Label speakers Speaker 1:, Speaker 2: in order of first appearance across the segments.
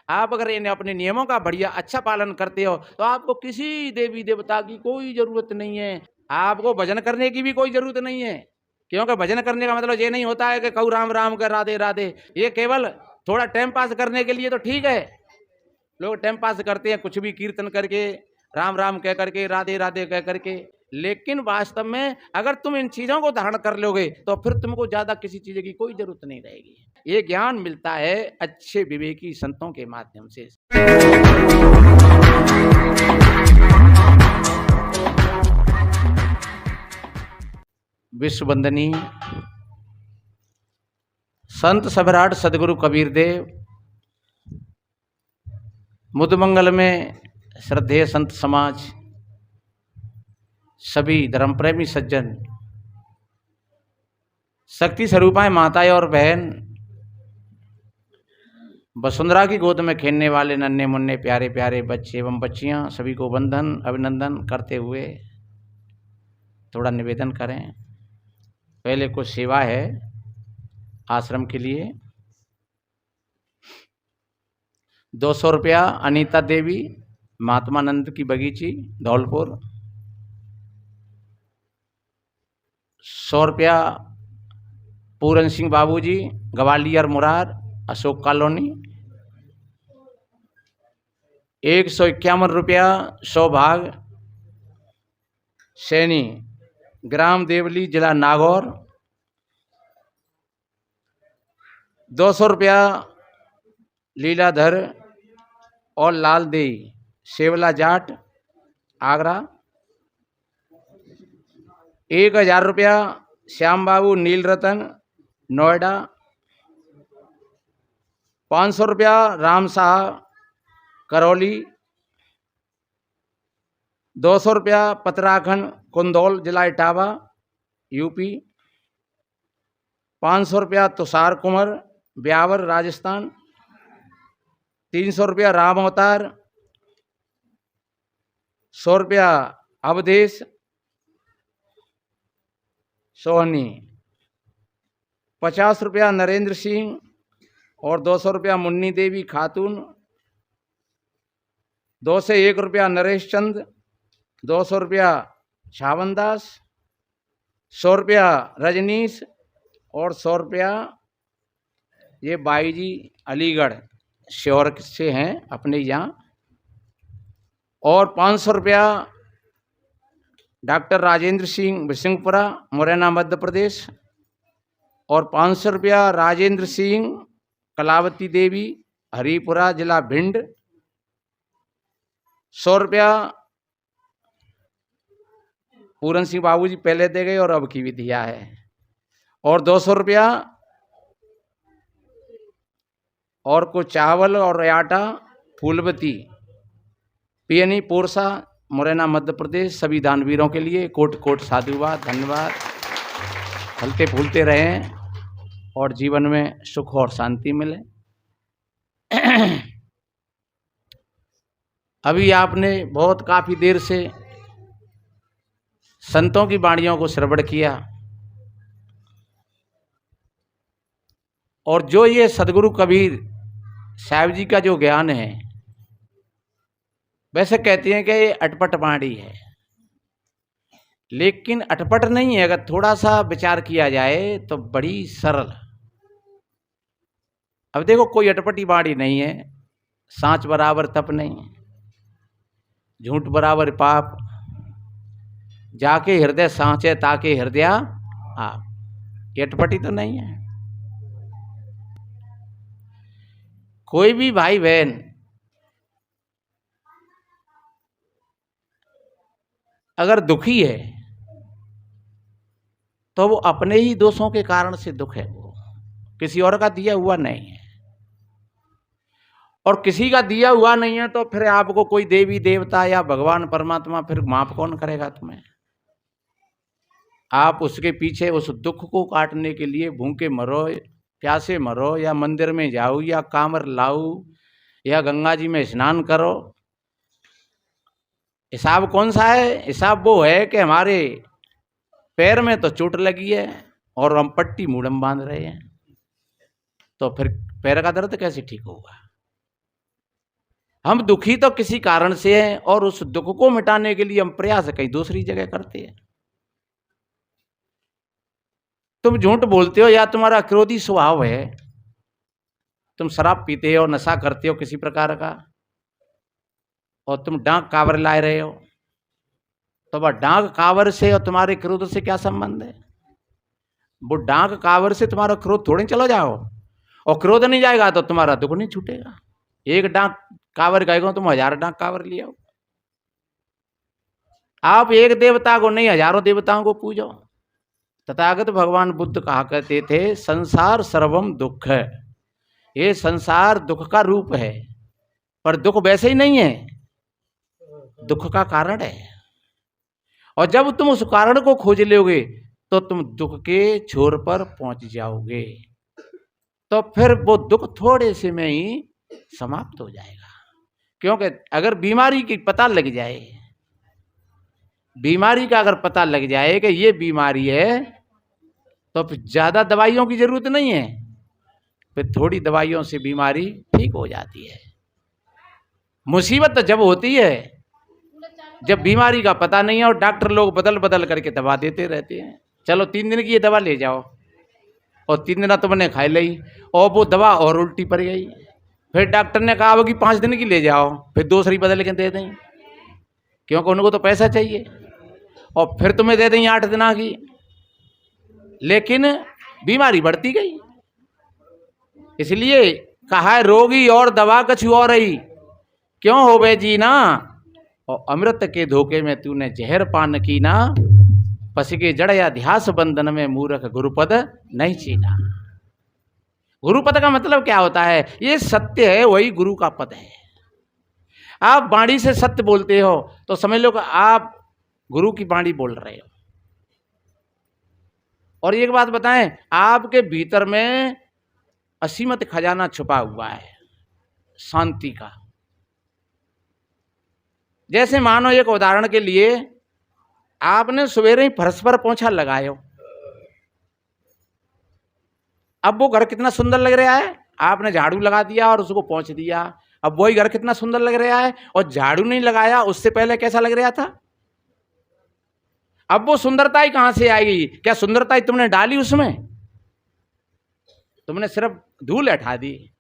Speaker 1: आप अगर इन अपने नियमों का बढ़िया अच्छा पालन करते हो तो आपको किसी देवी देवता की कोई जरूरत नहीं है। आपको भजन करने की भी कोई जरूरत नहीं है, क्योंकि भजन करने का मतलब ये नहीं होता है कि कहूँ राम राम कर राधे राधे। ये केवल थोड़ा टाइम पास करने के लिए तो ठीक है, लोग टाइम पास करते हैं कुछ भी कीर्तन करके, राम राम कह करके, राधे राधे कह करके, लेकिन वास्तव में अगर तुम इन चीजों को धारण कर लोगे तो फिर तुमको ज्यादा किसी चीज की कोई जरूरत नहीं रहेगी। ये ज्ञान मिलता है अच्छे विवेकी संतों के माध्यम से। विश्व वंदनीय संत सम्राट सदगुरु कबीर देव, मुदमंगल में श्रद्धेय संत समाज, सभी धर्म प्रेमी सज्जन, शक्ति स्वरूपाएं माताएं और बहन, वसुंधरा की गोद में खेलने वाले नन्हे मुन्ने प्यारे प्यारे बच्चे एवं बच्चियां, सभी को वंदन अभिनंदन करते हुए थोड़ा निवेदन करें। पहले कुछ सेवा है आश्रम के लिए। 200 रुपया अनीता देवी, महात्मानंद की बगीची धौलपुर। 100 रुपया पूरन सिंह बाबूजी, ग्वालियर मुरार अशोक कॉलोनी। 151 रुपया सौभाग सैनी, ग्राम देवली, जिला नागौर। 200 रुपया लीलाधर और लाल देई, शेवला जाट, आगरा। 1000 रुपया श्याम बाबू नील रतन, नोएडा। 500 रुपया राम शाह, करौली। 200 रुपया पतराखंड कुंदौल, जिला इटावा, यूपी। 500 रुपया तुषार कुंवर, ब्यावर, राजस्थान। 300 रुपया राम अवतार। 100 रुपया अवधेश सोहनी। 50 रुपया नरेंद्र सिंह और 200 रुपया मुन्नी देवी खातून। 2 से 1 रुपया नरेश चंद। 200 रुपया छावन दास। 100 रुपया रजनीश और 100 रुपया ये बाई जी अलीगढ़ श्योर से हैं अपने यहाँ। और 500 रुपया डॉक्टर राजेंद्र सिंह बिसिंगपुरा, मुरैना, मध्य प्रदेश। और 500 रुपया राजेंद्र सिंह, कलावती देवी, हरिपुरा, जिला भिंड। 100 रुपया पूरन सिंह बाबूजी पहले दे गए और अब की भी दिया है। और 200 रुपया और कुछ चावल और आटा फूलवती, पियनी, पोरसा, मुरैना, मध्य प्रदेश। सभी दानवीरों के लिए कोट कोट साधुवाद, धन्यवाद। फलते फूलते रहें और जीवन में सुख और शांति मिले। अभी आपने बहुत काफी देर से संतों की वाणियों को श्रवण किया, और जो ये सदगुरु कबीर साहब जी का जो ज्ञान है, वैसे कहते हैं कि ये अटपट वाणी है, लेकिन अटपट नहीं है। अगर थोड़ा सा विचार किया जाए तो बड़ी सरल। अब देखो, कोई अटपटी वाणी नहीं है। सांच बराबर तप नहीं, झूठ बराबर पाप, जाके हृदय सांचे ताके हृदय आप। ये अटपटी तो नहीं है। कोई भी भाई बहन अगर दुखी है तो वो अपने ही दोषों के कारण से दुख है, वो किसी और का दिया हुआ नहीं है। और किसी का दिया हुआ नहीं है तो फिर आपको कोई देवी देवता या भगवान परमात्मा फिर माफ कौन करेगा तुम्हें? आप उसके पीछे उस दुख को काटने के लिए भूखे मरो, प्यासे मरो, या मंदिर में जाओ, या कांवर लाओ, या गंगा जी में स्नान करो। हिसाब कौन सा है? हिसाब वो है कि हमारे पैर में तो चोट लगी है और हम पट्टी मूढ़म बांध रहे हैं, तो फिर पैर का दर्द कैसे ठीक होगा? हम दुखी तो किसी कारण से हैं और उस दुख को मिटाने के लिए हम प्रयास कहीं दूसरी जगह करते हैं। तुम झूठ बोलते हो या तुम्हारा क्रोधी स्वभाव है, तुम शराब पीते हो, नशा करते हो किसी प्रकार का, और तुम डांक कावर ला रहे हो, तो वह डांक कावर से और तुम्हारे क्रोध से क्या संबंध है? वो डांक कावर से तुम्हारा क्रोध थोड़ी चलो जाओ, और क्रोध नहीं जाएगा तो तुम्हारा दुख नहीं छूटेगा। एक डांक कावर गएगा तुम 1000 डांक कावर ले आओ। आप एक देवता को नहीं, हजारों देवताओं को पूजो। तथागत भगवान बुद्ध कहा करते थे, संसार सर्वम दुख है। ये संसार दुख का रूप है, पर दुख वैसे ही नहीं है, दुख का कारण है। और जब तुम उस कारण को खोज लोगे तो तुम दुख के छोर पर पहुंच जाओगे, तो फिर वो दुख थोड़े से में ही समाप्त हो जाएगा। क्योंकि अगर बीमारी की पता लग जाए, बीमारी का अगर पता लग जाए कि ये बीमारी है, तो फिर ज्यादा दवाइयों की जरूरत नहीं है, फिर थोड़ी दवाइयों से बीमारी ठीक हो जाती है। मुसीबत जब होती है जब बीमारी का पता नहीं है और डॉक्टर लोग बदल बदल करके दवा देते रहते हैं। चलो 3 दिन की ये दवा ले जाओ, और 3 दिन तुमने खा ली और वो दवा और उल्टी पड़ गई। फिर डॉक्टर ने कहा कि 5 दिन की ले जाओ, फिर दूसरी बदल के दे दें, क्योंकि उनको तो पैसा चाहिए, और फिर तुम्हें दे दें 8 दिन की। लेकिन बीमारी बढ़ती गई। इसलिए कहा है, रोगी और दवा कछु और रही, क्यों हो बे जीना, और अमृत के धोखे में तूने जहर पान की ना, पसी के जड़ या ध्यास बंधन में मूर्ख गुरुपद नहीं चीना। गुरुपद का मतलब क्या होता है? ये सत्य है, वही गुरु का पद है। आप वाणी से सत्य बोलते हो तो समझ लो कि आप गुरु की वाणी बोल रहे हो। और एक बात बताएं, आपके भीतर में असीमित खजाना छुपा हुआ है शांति का। जैसे मानो एक उदाहरण के लिए, आपने सवेरे ही फर्श पर पोंछा लगाए हो, अब वो घर कितना सुंदर लग रहा है। आपने झाड़ू लगा दिया और उसको पोंछ दिया, अब वही घर कितना सुंदर लग रहा है। और झाड़ू नहीं लगाया उससे पहले कैसा लग रहा था? अब वो सुंदरता ही कहां से आएगी? क्या सुंदरता ही तुमने डाली उसमें? तुमने सिर्फ धूल हटा दी,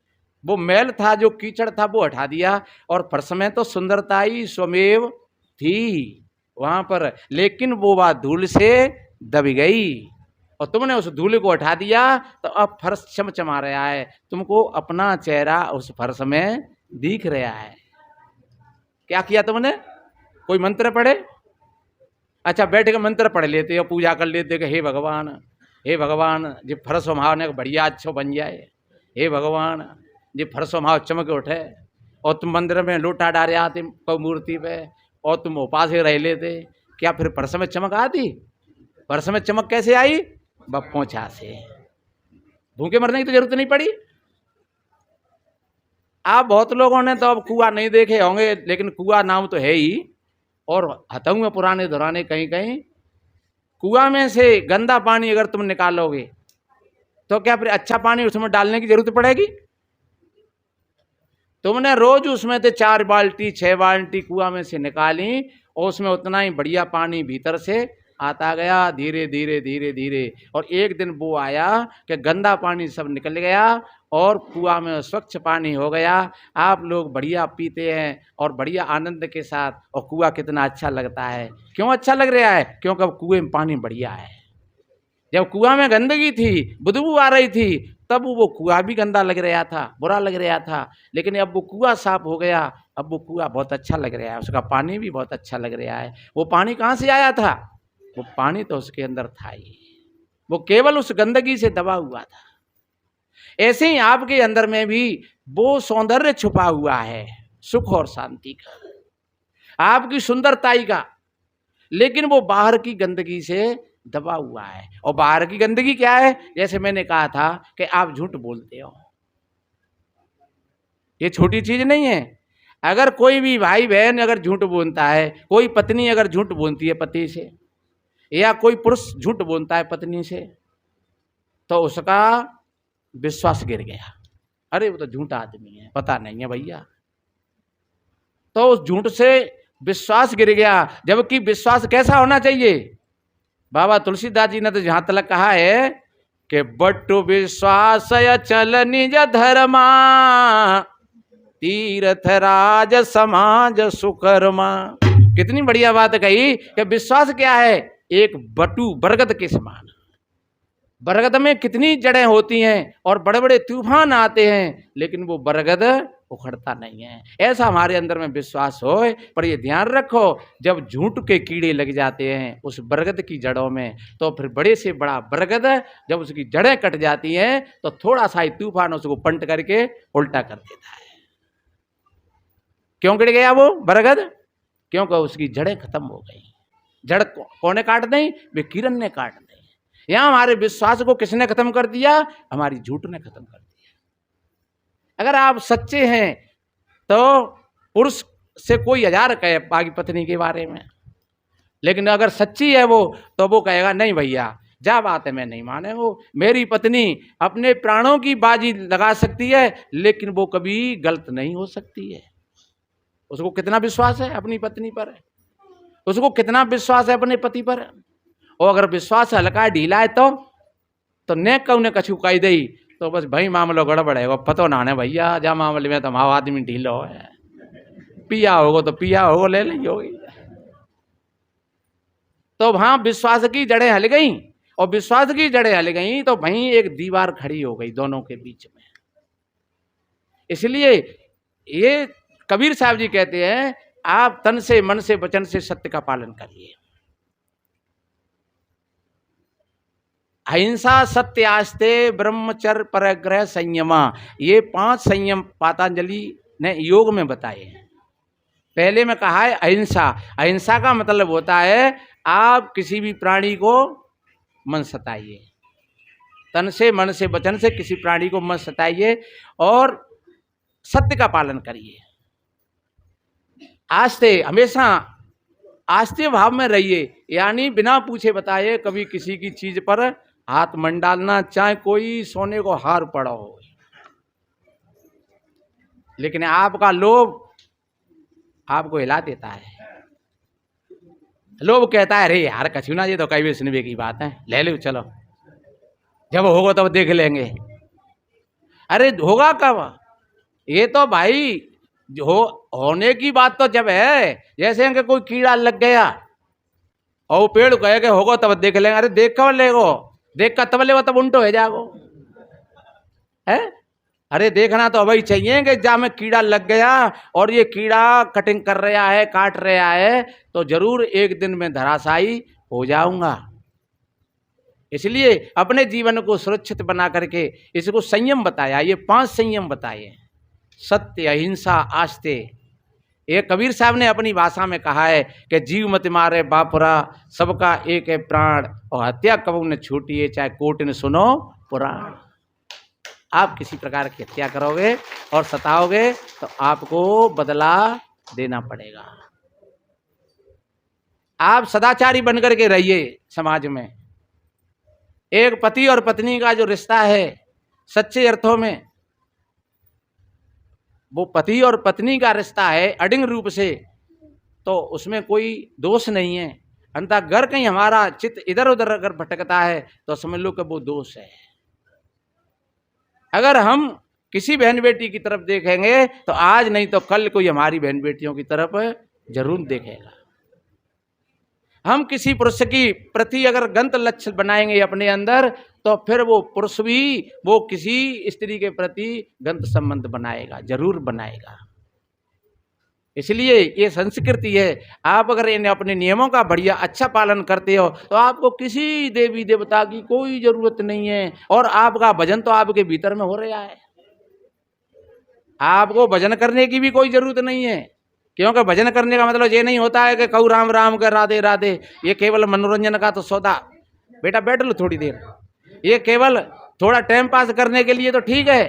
Speaker 1: वो मैल था, जो कीचड़ था वो हटा दिया, और फर्श में तो सुंदरता ही स्वमेव थी वहां पर, लेकिन वो बात धूल से दब गई और तुमने उस धूल को हटा दिया, तो अब फर्श चमचमा रहा है, तुमको अपना चेहरा उस फर्श में दिख रहा है। क्या किया तुमने? कोई मंत्र पढ़े? अच्छा, बैठ के मंत्र पढ़ लेते हो, पूजा कर लेते कि हे भगवान, हे भगवान जी फर्श भावने बढ़िया अच्छा बन जाए, हे भगवान जी फर्श भाव चमक उठे। और तुम मंदिर में लोटा डाले आते मूर्ति पे और तुम उपास रह लेते, क्या फिर फर्श में चमक आती? फर्श में चमक कैसे आई? बप पोंछा से। भूखे मरने की तो जरूरत नहीं पड़ी। आप बहुत लोगों ने तो अब कुआं नहीं देखे होंगे, लेकिन कुआं नाम तो है ही, और हथऊ में पुराने दौराने कहीं कहीं कुआं में से गंदा पानी अगर तुम निकालोगे तो क्या फिर अच्छा पानी उसमें डालने की जरूरत पड़ेगी? तुमने रोज उसमें से 4 बाल्टी 6 बाल्टी कुआं में से निकाली और उसमें उतना ही बढ़िया पानी भीतर से आता गया, धीरे धीरे धीरे धीरे, और एक दिन वो आया कि गंदा पानी सब निकल गया और कुआं में स्वच्छ पानी हो गया। आप लोग बढ़िया पीते हैं और बढ़िया आनंद के साथ, और कुआं कितना अच्छा लगता है। क्यों अच्छा लग रहा है? क्योंकि अब कुएं में पानी बढ़िया है। जब कुआं में गंदगी थी, बदबू आ रही थी, तब वो कुआं भी गंदा लग रहा था, बुरा लग रहा था। लेकिन अब वो कुआं साफ हो गया, अब वो कुआं बहुत अच्छा लग रहा है, उसका पानी भी बहुत अच्छा लग रहा है। वो पानी कहाँ से आया था? वो पानी तो उसके अंदर था ही, वो केवल उस गंदगी से दबा हुआ था। ऐसे ही आपके अंदर में भी वो सौंदर्य छुपा हुआ है, सुख और शांति का, आपकी सुंदरताई का, लेकिन वो बाहर की गंदगी से दबा हुआ है। और बाहर की गंदगी क्या है? जैसे मैंने कहा था कि आप झूठ बोलते हो। ये छोटी चीज नहीं है। अगर कोई भी भाई बहन अगर झूठ बोलता है, कोई पत्नी अगर झूठ बोलती है पति से, या कोई पुरुष झूठ बोलता है पत्नी से, तो उसका विश्वास गिर गया। अरे वो तो झूठा आदमी है, पता नहीं है भैया। तो उस झूठ से विश्वास गिर गया। जबकि विश्वास कैसा होना चाहिए? बाबा तुलसीदास जी ने तो जहां तक कहा है कि बट्टु विश्वास चल निज धर्मा, तीर्थ राज समाज सुकर्मा। कितनी बढ़िया बात कही कि विश्वास क्या है? एक बटु बरगद के समान। बरगद में कितनी जड़ें होती हैं और बड़े बड़े तूफान आते हैं, लेकिन वो बरगद उखड़ता नहीं है। ऐसा हमारे अंदर में विश्वास हो। पर ये ध्यान रखो, जब झूठ के कीड़े लग जाते हैं उस बरगद की जड़ों में, तो फिर बड़े से बड़ा बरगद जब उसकी जड़ें कट जाती हैं तो थोड़ा सा ही तूफान उसको पलट करके उल्टा कर देता है। क्यों गिर गया वो बरगद? क्योंकि उसकी जड़ें खत्म हो गई। जड़ कौन ने काट दी? वे किरण ने काट दी। यहां हमारे विश्वास को किसने खत्म कर दिया? हमारी झूठ ने खत्म कर दिया। अगर आप सच्चे हैं तो पुरुष से कोई हजार कहे आपकी पत्नी के बारे में, लेकिन अगर सच्ची है वो, तो वो कहेगा नहीं भैया जा बात है, मैं नहीं माने वो। मेरी पत्नी अपने प्राणों की बाजी लगा सकती है, लेकिन वो कभी गलत नहीं हो सकती है। उसको कितना विश्वास है अपनी पत्नी पर, उसको कितना विश्वास है अपने पति पर। और अगर विश्वास हल्का ढीला है तो ने कहू ने कछु कही दई तो बस भाई मामलो गड़बड़ है। वो पतो ना है भैया, जा मामले में तो हमारा आदमी ढीलो है, पिया होगो तो पिया होगो ले ली होगी। तो वहां विश्वास की जड़ें हल गई, और विश्वास की जड़ें हल गई तो वहीं एक दीवार खड़ी हो गई दोनों के बीच में। इसलिए ये कबीर साहब जी कहते हैं, आप तन से मन से वचन से सत्य का पालन करिए। अहिंसा सत्य आस्ते ब्रह्मचर्य परग्रह संयमा, ये 5 संयम पतंजलि ने योग में बताए हैं। पहले में कहा है अहिंसा। अहिंसा का मतलब होता है आप किसी भी प्राणी को मन सताइए, तन से मन से वचन से किसी प्राणी को मन सताइए, और सत्य का पालन करिए। आस्ते, हमेशा आस्ते भाव में रहिए, यानी बिना पूछे बताए कभी किसी की चीज पर हाथ मन डालना, चाहे कोई सोने को हार पड़ा हो। लेकिन आपका लोभ आपको हिला देता है। लोभ कहता है अरे यार कछु ना, ये तो कई भी सुनने की बात है, ले लो चलो, जब होगा तब देख लेंगे। अरे होगा कब? ये तो भाई होने की बात तो जब है, जैसे कि कोई कीड़ा लग गया और वो पेड़ कहे कि होगा तब देख लेंगे। अरे देख कब लेगो? देख कर तब लेगो, तब उल्टो हो जाओ है। अरे देखना तो अभी चाहिए कि जहाँ में कीड़ा लग गया और ये कीड़ा कटिंग कर रहा है, काट रहा है, तो जरूर एक दिन में धराशायी हो जाऊंगा। इसलिए अपने जीवन को सुरक्षित बना करके इसको संयम बताया, ये 5 संयम बताए, सत्य अहिंसा आस्ते। ये कबीर साहब ने अपनी भाषा में कहा है कि जीव मत मारे बापुरा, सबका एक है प्राण, और हत्या कबू न छूटी है, चाहे कोट न सुनो पुराण। आप किसी प्रकार की हत्या करोगे और सताओगे तो आपको बदला देना पड़ेगा। आप सदाचारी बनकर के रहिए समाज में। एक पति और पत्नी का जो रिश्ता है सच्चे अर्थों में, वो पति और पत्नी का रिश्ता है अडिंग रूप से, तो उसमें कोई दोष नहीं है। अंततः अगर कहीं हमारा चित्त इधर उधर अगर भटकता है तो समझ लो कि वो दोष है। अगर हम किसी बहन बेटी की तरफ देखेंगे तो आज नहीं तो कल कोई हमारी बहन बेटियों की तरफ जरूर देखेगा। हम किसी पुरुष की प्रति अगर गंत लक्ष्य बनाएंगे अपने अंदर, तो फिर वो पुरुष भी वो किसी स्त्री के प्रति गंत संबंध बनाएगा, जरूर बनाएगा। इसलिए ये संस्कृति है। आप अगर इन अपने नियमों का बढ़िया अच्छा पालन करते हो तो आपको किसी देवी देवता की कोई जरूरत नहीं है, और आपका भजन तो आपके भीतर में हो रहा है। आपको भजन करने की भी कोई जरूरत नहीं है, क्योंकि भजन करने का मतलब ये नहीं होता है कि कहूँ राम राम कर राधे राधे। ये केवल मनोरंजन का तो सौदा। बेटा बैठ लो थोड़ी देर, ये केवल थोड़ा टाइम पास करने के लिए तो ठीक है।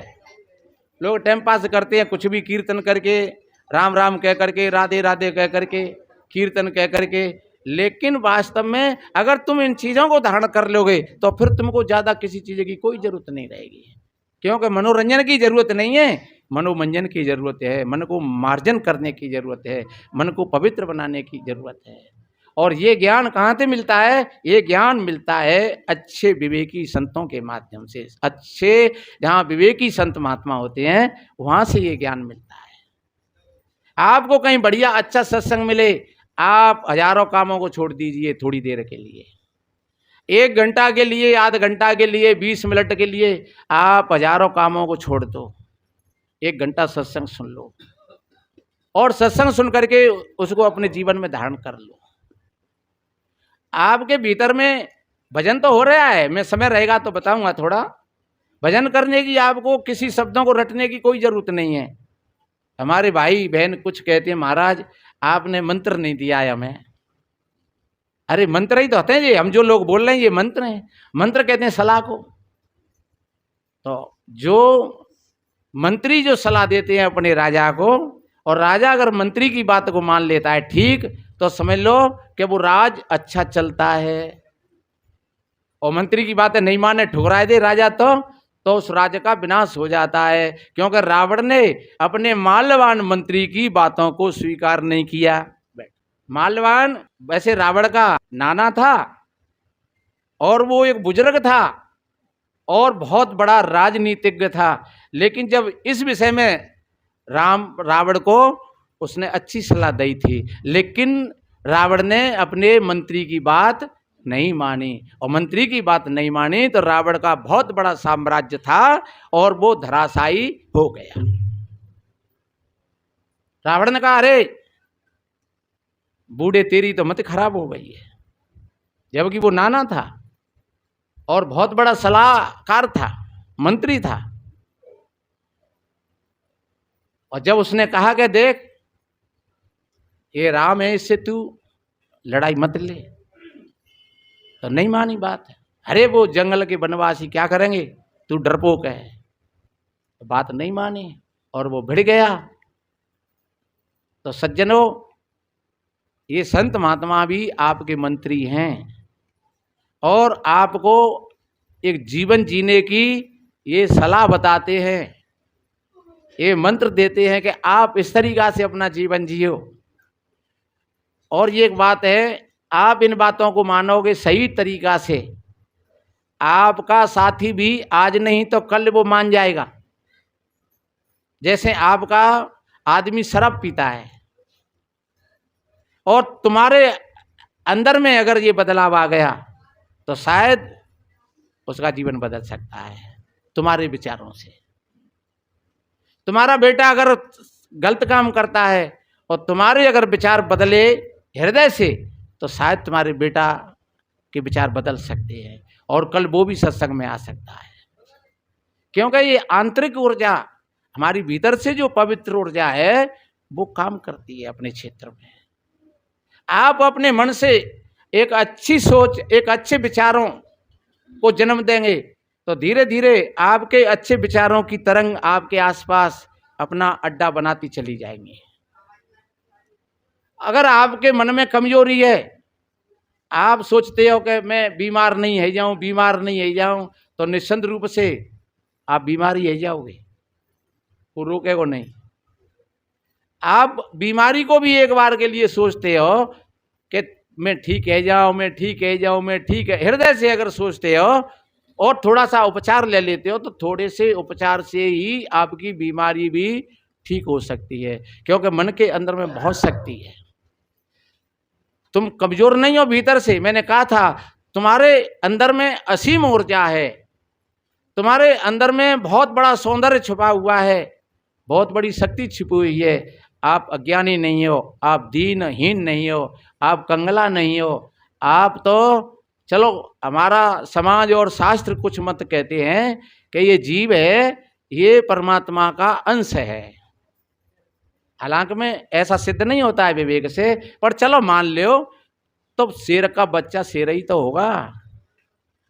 Speaker 1: लोग टाइम पास करते हैं कुछ भी कीर्तन करके, राम राम कह करके, राधे राधे कह करके, कीर्तन कह करके, लेकिन वास्तव में अगर तुम इन चीज़ों को धारण कर लोगे तो फिर तुमको ज़्यादा किसी चीज़ की कोई जरूरत नहीं रहेगी। क्योंकि मनोरंजन की जरूरत नहीं है, मनोमंजन की जरूरत है, मन को मार्जन करने की जरूरत है, मन को पवित्र बनाने की जरूरत है। और ये ज्ञान कहाँ से मिलता है? ये ज्ञान मिलता है अच्छे विवेकी संतों के माध्यम से। अच्छे जहाँ विवेकी संत महात्मा होते हैं वहां से ये ज्ञान मिलता है। आपको कहीं बढ़िया अच्छा सत्संग मिले, आप हजारों कामों को छोड़ दीजिए थोड़ी देर के लिए, 1 घंटा के लिए, आध घंटा के लिए, 20 मिनट के लिए आप हजारों कामों को छोड़ दो, 1 घंटा सत्संग सुन लो और सत्संग सुन करके उसको अपने जीवन में धारण कर लो। आपके भीतर में भजन तो हो रहा है, मैं समय रहेगा तो बताऊंगा थोड़ा। भजन करने की आपको किसी शब्दों को रटने की कोई जरूरत नहीं है। हमारे भाई बहन कुछ कहते हैं, महाराज आपने मंत्र नहीं दिया है हमें। अरे मंत्र ही तो होते हैं ये, हम जो लोग बोल रहे हैं ये मंत्र हैं। मंत्र कहते हैं सलाह को। तो जो मंत्री जो सलाह देते हैं अपने राजा को, और राजा अगर मंत्री की बात को मान लेता है ठीक, तो समझ लो कि वो राज अच्छा चलता है। और मंत्री की बातें नहीं माने, ठुकराए दे राजा तो उस राज्य का विनाश हो जाता है। क्योंकि रावण ने अपने माल्यवान मंत्री की बातों को स्वीकार नहीं किया। माल्यवान वैसे रावण का नाना था और वो एक बुजुर्ग था और बहुत बड़ा राजनीतिज्ञ था, लेकिन जब इस विषय में रावण को उसने अच्छी सलाह दी थी, लेकिन रावण ने अपने मंत्री की बात नहीं मानी। और मंत्री की बात नहीं मानी तो रावण का बहुत बड़ा साम्राज्य था और वो धराशायी हो गया। रावण ने कहा, अरे बूढ़े तेरी तो मत खराब हो गई है, जबकि वो नाना था और बहुत बड़ा सलाहकार था, मंत्री था। और जब उसने कहा कि देख ये राम है, इससे तू लड़ाई मत ले, तो नहीं मानी बात। अरे वो जंगल के वनवासी क्या करेंगे, तू डरपोक है, तो बात नहीं मानी और वो भिड़ गया। तो सज्जनों, ये संत महात्मा भी आपके मंत्री हैं और आपको एक जीवन जीने की ये सलाह बताते हैं, ये मंत्र देते हैं कि आप इस तरीक़ा से अपना जीवन जियो। और ये एक बात है, आप इन बातों को मानोगे सही तरीक़ा से, आपका साथी भी आज नहीं तो कल वो मान जाएगा। जैसे आपका आदमी शराब पीता है और तुम्हारे अंदर में अगर ये बदलाव आ गया तो शायद उसका जीवन बदल सकता है तुम्हारे विचारों से। तुम्हारा बेटा अगर गलत काम करता है और तुम्हारे अगर विचार बदले हृदय से, तो शायद तुम्हारे बेटा के विचार बदल सकते हैं और कल वो भी सत्संग में आ सकता है। क्योंकि ये आंतरिक ऊर्जा हमारी भीतर से जो पवित्र ऊर्जा है वो काम करती है अपने क्षेत्र में। आप अपने मन से एक अच्छी सोच, एक अच्छे विचारों को जन्म देंगे तो धीरे धीरे आपके अच्छे विचारों की तरंग आपके आसपास अपना अड्डा बनाती चली जाएंगी। अगर आपके मन में कमजोरी है, आप सोचते हो कि मैं बीमार नहीं है जाऊं, बीमार नहीं है जाऊं, तो निस्संदेह रूप से आप बीमारी है जाओगे, वो रोकेगा नहीं। आप बीमारी को भी एक बार के लिए सोचते हो कि मैं ठीक है जाऊं, मैं ठीक है जाऊं, मैं ठीक है, हृदय से अगर सोचते हो और थोड़ा सा उपचार ले लेते हो, तो थोड़े से उपचार से ही आपकी बीमारी भी ठीक हो सकती है। क्योंकि मन के अंदर में बहुत शक्ति है, तुम कमजोर नहीं हो भीतर से। मैंने कहा था तुम्हारे अंदर में असीम ऊर्जा है, तुम्हारे अंदर में बहुत बड़ा सौंदर्य छुपा हुआ है, बहुत बड़ी शक्ति छिपी हुई है। आप अज्ञानी नहीं हो, आप दीनहीन नहीं हो, आप कंगला नहीं हो। आप तो चलो हमारा समाज और शास्त्र कुछ मत कहते हैं कि ये जीव है, ये परमात्मा का अंश है। हालांकि में ऐसा सिद्ध नहीं होता है विवेक से, पर चलो मान लो तो शेर का बच्चा शेर ही तो होगा।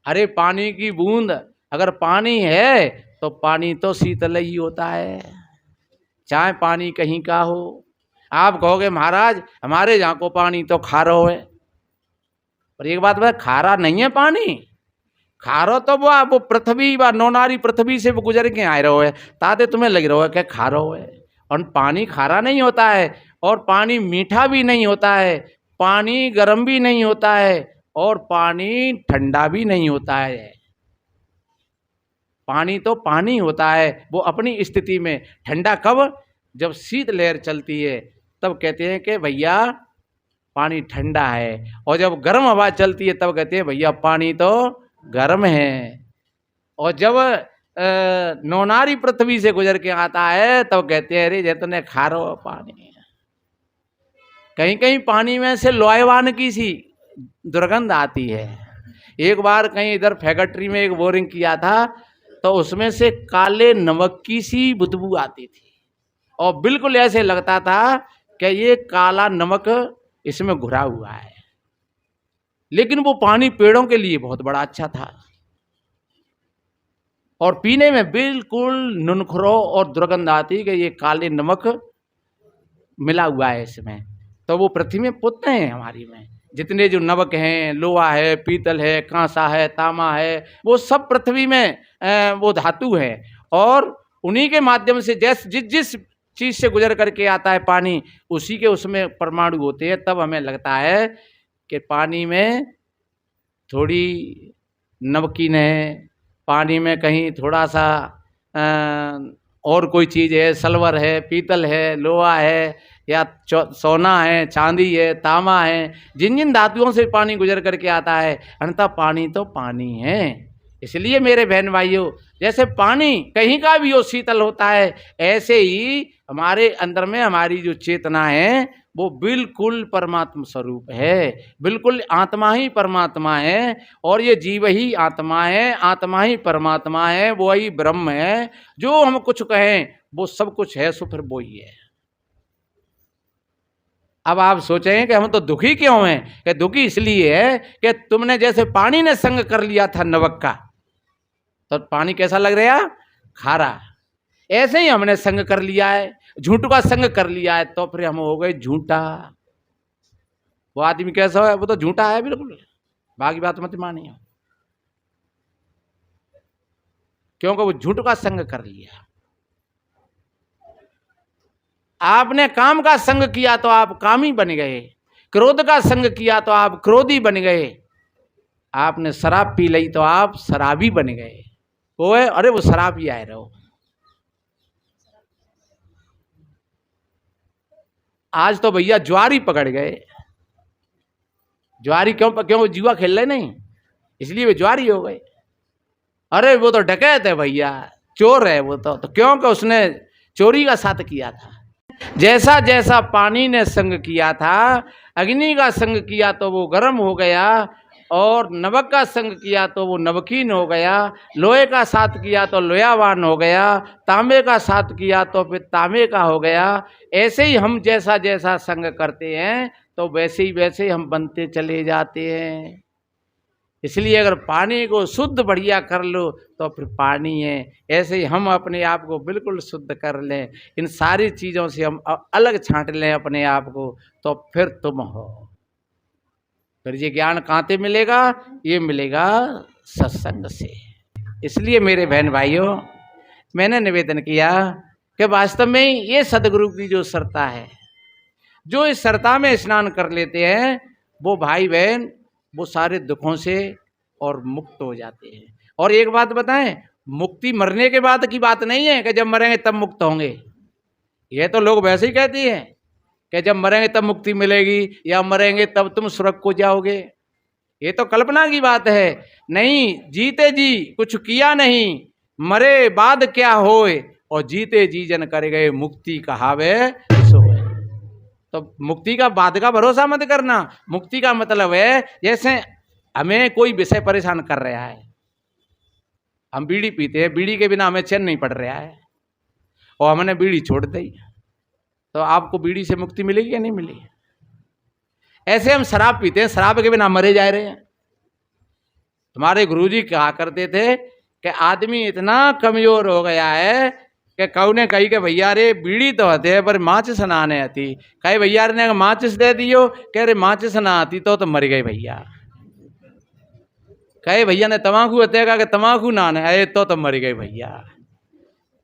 Speaker 1: अरे पानी की बूंद अगर पानी है तो पानी तो शीतल ही होता है, चाहे पानी कहीं का हो। आप कहोगे महाराज हमारे यहाँ को पानी तो खारा है, पर एक बात बता, खारा नहीं है पानी, खारो तो वो पृथ्वी व नौनारी पृथ्वी से वो गुजर के आए रहो है, ताते तुम्हें लग रहा है क्या खारो है। और पानी खारा नहीं होता है, और पानी मीठा भी नहीं होता है, पानी गर्म भी नहीं होता है, और पानी ठंडा भी नहीं होता है। पानी तो पानी होता है, वो अपनी स्थिति में। ठंडा कब? जब शीत लहर चलती है तब कहते हैं कि भैया पानी ठंडा है, और जब गर्म हवा चलती है तब कहते हैं भैया पानी तो गर्म है। और जब नौनारी पृथ्वी से गुजर के आता है तब कहते हैं अरे ये तो ने खारो पानी। कहीं कहीं पानी में से लोहेवान की सी दुर्गंध आती है। एक बार कहीं इधर फैक्ट्री में एक बोरिंग किया था तो उसमें से काले नमक की सी बदबू आती थी, और बिल्कुल ऐसे लगता था कि ये काला नमक इसमें घुरा हुआ है। लेकिन वो पानी पेड़ों के लिए बहुत बड़ा अच्छा था, और पीने में बिल्कुल नुनखरो और दुर्गंध आती कि ये काले नमक मिला हुआ है इसमें। तो वो पृथ्वी में पुत्र हैं हमारी में, जितने जो नमक हैं, लोहा है, पीतल है, कांसा है, तामा है, वो सब पृथ्वी में वो धातु है। और उन्हीं के माध्यम से जैसे जिस जिस चीज से गुजर करके आता है पानी, उसी के उसमें परमाणु होते हैं। तब हमें लगता है कि पानी में थोड़ी नमकीन है, पानी में कहीं थोड़ा सा और कोई चीज़ है, सल्वर है, पीतल है, लोहा है, या सोना है, चांदी है, तामा है, जिन जिन धातुओं से पानी गुजर करके आता है, अन्यथा पानी तो पानी है। इसलिए मेरे बहन भाइयों, जैसे पानी कहीं का भी हो शीतल होता है, ऐसे ही हमारे अंदर में हमारी जो चेतना है वो बिल्कुल परमात्मा स्वरूप है, बिल्कुल आत्मा ही परमात्मा है। और ये जीव ही आत्मा है, आत्मा ही परमात्मा है, वो ही ब्रह्म है। जो हम कुछ कहें वो सब कुछ है, सो फिर वो ही है। अब आप सोचें कि हम तो दुखी क्यों हैं? कि दुखी इसलिए है कि तुमने जैसे पानी ने संग कर लिया था नमक का, तो पानी कैसा लग रहा? खारा। ऐसे ही हमने संग कर लिया है, झूठ का संग कर लिया है, तो फिर हम हो गए झूठा। वो आदमी कैसा है? वो तो झूठा है बिल्कुल, बाकी बात मत मानिए, क्योंकि वो झूठ का संग कर लिया। आपने काम का संग किया तो आप कामी बन गए, क्रोध का संग किया तो आप क्रोधी बन गए, आपने शराब पी ली तो आप शराबी बन गए। वो है, अरे वो शराबी आए रहो। आज तो भैया ज्वारी पकड़ गए। ज्वारी क्यों? वो जुआ खेल रहे नहीं, इसलिए वे ज्वारी हो गए। अरे वो तो डकैत है भैया, चोर है वो तो क्योंकि उसने चोरी का साथ किया था। जैसा जैसा पानी ने संग किया था, अग्नि का संग किया तो वो गर्म हो गया, और नमक का संग किया तो वो नमकीन हो गया, लोहे का साथ किया तो लोहावान हो गया, तांबे का साथ किया तो फिर तांबे का हो गया। ऐसे ही हम जैसा जैसा संग करते हैं तो वैसे ही हम बनते चले जाते हैं। इसलिए अगर पानी को शुद्ध बढ़िया कर लो तो फिर पानी है। ऐसे ही हम अपने आप को बिल्कुल शुद्ध कर लें, इन सारी चीज़ों से हम अलग छांट लें अपने आप को, तो फिर तुम हो। फिर ये ज्ञान कहाँ से मिलेगा? ये मिलेगा सत्संग से। इसलिए मेरे बहन भाइयों, मैंने निवेदन किया कि वास्तव में ये सदगुरु की जो सरता है, जो इस सरता में स्नान कर लेते हैं, वो भाई बहन वो सारे दुखों से और मुक्त हो जाते हैं। और एक बात बताएं, मुक्ति मरने के बाद की बात नहीं है कि जब मरेंगे तब मुक्त होंगे। ये तो लोग वैसे ही कहते हैं कि जब मरेंगे तब मुक्ति मिलेगी, या मरेंगे तब तुम स्वर्ग को जाओगे। ये तो कल्पना की बात है। नहीं, जीते जी कुछ किया नहीं, मरे बाद क्या होए, और जीते जी जन कर गए मुक्ति कहावे सोए। तो मुक्ति का बाद का भरोसा मत करना। मुक्ति का मतलब है जैसे हमें कोई विषय परेशान कर रहा है, हम बीड़ी पीते हैं, बीड़ी के बिना हमें चैन नहीं पड़ रहा है, और हमने बीड़ी छोड़ दी, तो आपको बीड़ी से मुक्ति मिलेगी या नहीं मिलेगी? ऐसे हम शराब पीते हैं, शराब के बिना मरे जा रहे हैं। हमारे गुरुजी कहा करते थे कि आदमी इतना कमजोर हो गया है कि कऊ ने कही कि भैया रे बीड़ी तो आते है पर माचिस ना आने आती। कहे भैया ने माचिस दे दियो, कह रहे माचिस ना आती तो मर गए भैया। कहे भैया ने तम्बाकू हतेगा कि तम्बाकू नाने, अरे तो मर गए भैया।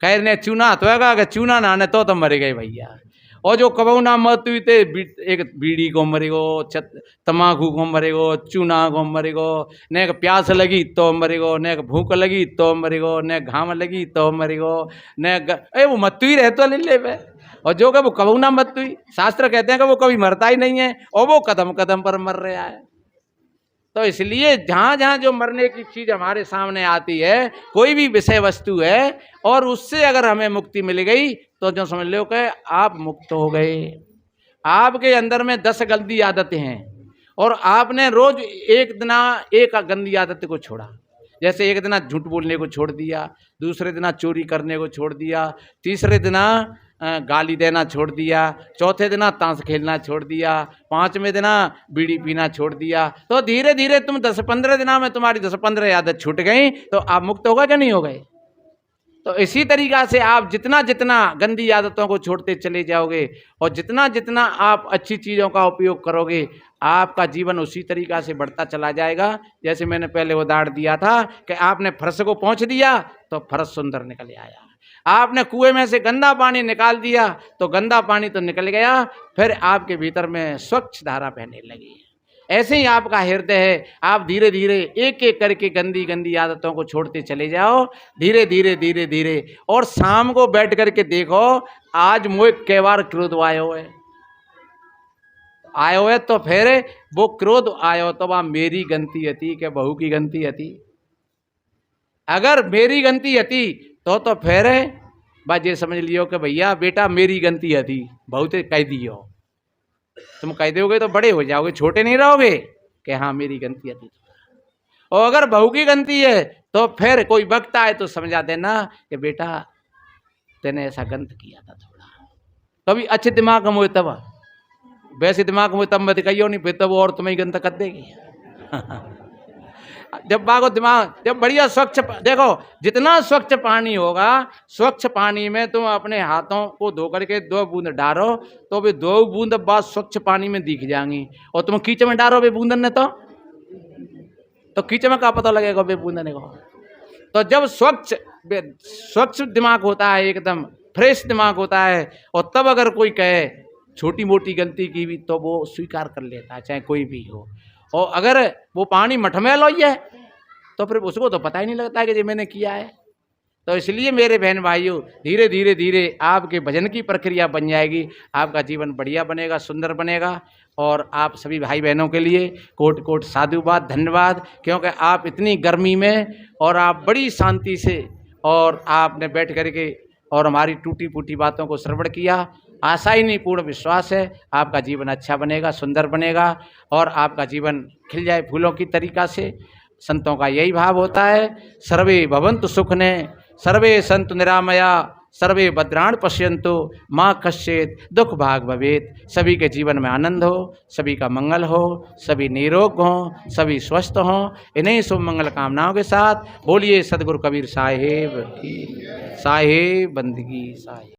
Speaker 1: कहे ने चूना हतेगा कि चूना नाने, तो मर गए भैया। और जो कबू ना मत हुई थे, एक बीड़ी को मरेगो, तम्बाकू को मरेगो, चूना को मरेगो, ने प्यास लगी तो मरेगो, ने भूख लगी तो मरेगो, ने घाम लगी तो मरेगो, ने अरे वो मत ही रह तो ले ले। और जो कि वो कबू ना मत हुई, शास्त्र कहते हैं कि वो कभी मरता ही नहीं है, और वो कदम कदम पर मर रहा है। तो इसलिए जहाँ जहाँ जो मरने की चीज हमारे सामने आती है, कोई भी विषय वस्तु है, और उससे अगर हमें मुक्ति मिल गई तो जो समझ लो कि आप मुक्त हो गए। आपके अंदर में 10 गंदी आदतें हैं, और आपने रोज एक गंदी आदत को छोड़ा। जैसे एक दिन झूठ बोलने को छोड़ दिया, दूसरे दिन चोरी करने को छोड़ दिया, तीसरे दिन गाली देना छोड़ दिया, चौथे दिन ताश खेलना छोड़ दिया, 5वें दिन बीड़ी पीना छोड़ दिया। तो धीरे धीरे तुम 10-15 दिनों में तुम्हारी 10-15 आदत छूट गई, तो आप मुक्त हो गए कि नहीं हो गए? तो इसी तरीका से आप जितना जितना गंदी आदतों को छोड़ते चले जाओगे, और जितना जितना आप अच्छी चीज़ों का उपयोग करोगे, आपका जीवन उसी तरीका से बढ़ता चला जाएगा। जैसे मैंने पहले उदाहरण दिया था कि आपने फर्श को पोंछ दिया तो फर्श सुंदर निकल आया, आपने कुएं में से गंदा पानी निकाल दिया तो गंदा पानी तो निकल गया, फिर आपके भीतर में स्वच्छ धारा बहने लगी। ऐसे ही आपका हृदय है, आप धीरे धीरे एक एक करके गंदी गंदी आदतों को छोड़ते चले जाओ, धीरे धीरे धीरे धीरे। और शाम को बैठ करके देखो, आज मुझे कई बार क्रोध आयो है, तो फिर वो क्रोध आयो तो वह मेरी गलती हती कि बहू की गलती हती? अगर मेरी गलती हती तो फिर बस ये समझ लियो कि भैया बेटा मेरी गलती हती, बहू ते कह दियो। तुम कह दोगे तो बड़े हो जाओगे, छोटे नहीं रहोगे कि हाँ मेरी गलती है। और अगर बहू की गलती है तो फिर कोई वक्त आए तो समझा देना कि बेटा तेने ऐसा गलत किया था थोड़ा। कभी अच्छे दिमाग में हुए तब, वैसे दिमाग में तब मत कहियो नहीं, फिर तब और तुम्हें गलत कर देगी। जब बागो दिमाग जब बढ़िया स्वच्छ, देखो जितना स्वच्छ पानी होगा, स्वच्छ पानी में तुम अपने हाथों को धो करके 2 बूंद डालो तो भी 2 बूंद बाद स्वच्छ पानी में दिख जाएंगी। और तुम कीचड़ में डालो बे बूंदन ने तो कीचड़ में क्या पता लगेगा बे बूंदन को? तो जब स्वच्छ दिमाग होता है, एकदम फ्रेश दिमाग होता है, और तब अगर कोई कहे छोटी मोटी गलती की भी तो वो स्वीकार कर लेता है, चाहे कोई भी हो। और अगर वो पानी मठमेल हो है तो फिर उसको तो पता ही नहीं लगता कि ये मैंने किया है। तो इसलिए मेरे बहन भाइयों, धीरे धीरे धीरे आपके भजन की प्रक्रिया बन जाएगी, आपका जीवन बढ़िया बनेगा, सुंदर बनेगा। और आप सभी भाई बहनों के लिए कोट कोट साधुवाद, धन्यवाद, क्योंकि आप इतनी गर्मी में और आप बड़ी शांति से और आपने बैठ करके और हमारी टूटी फूटी बातों को श्रवण किया। आशा ही नहीं, पूर्ण विश्वास है आपका जीवन अच्छा बनेगा, सुंदर बनेगा, और आपका जीवन खिल जाए फूलों की तरीका से। संतों का यही भाव होता है। सर्वे भवन्तु सुखने, सर्वे सन्तु निरामया, सर्वे भद्राणि पश्यन्तु, माँ कश्चित् दुख भाग भवेत्। सभी के जीवन में आनंद हो, सभी का मंगल हो, सभी निरोग हों, सभी स्वस्थ हों। इन्हीं शुभ मंगल कामनाओं के साथ बोलिए सदगुरु कबीर साहेब की, साहेब बंदगी साहेब।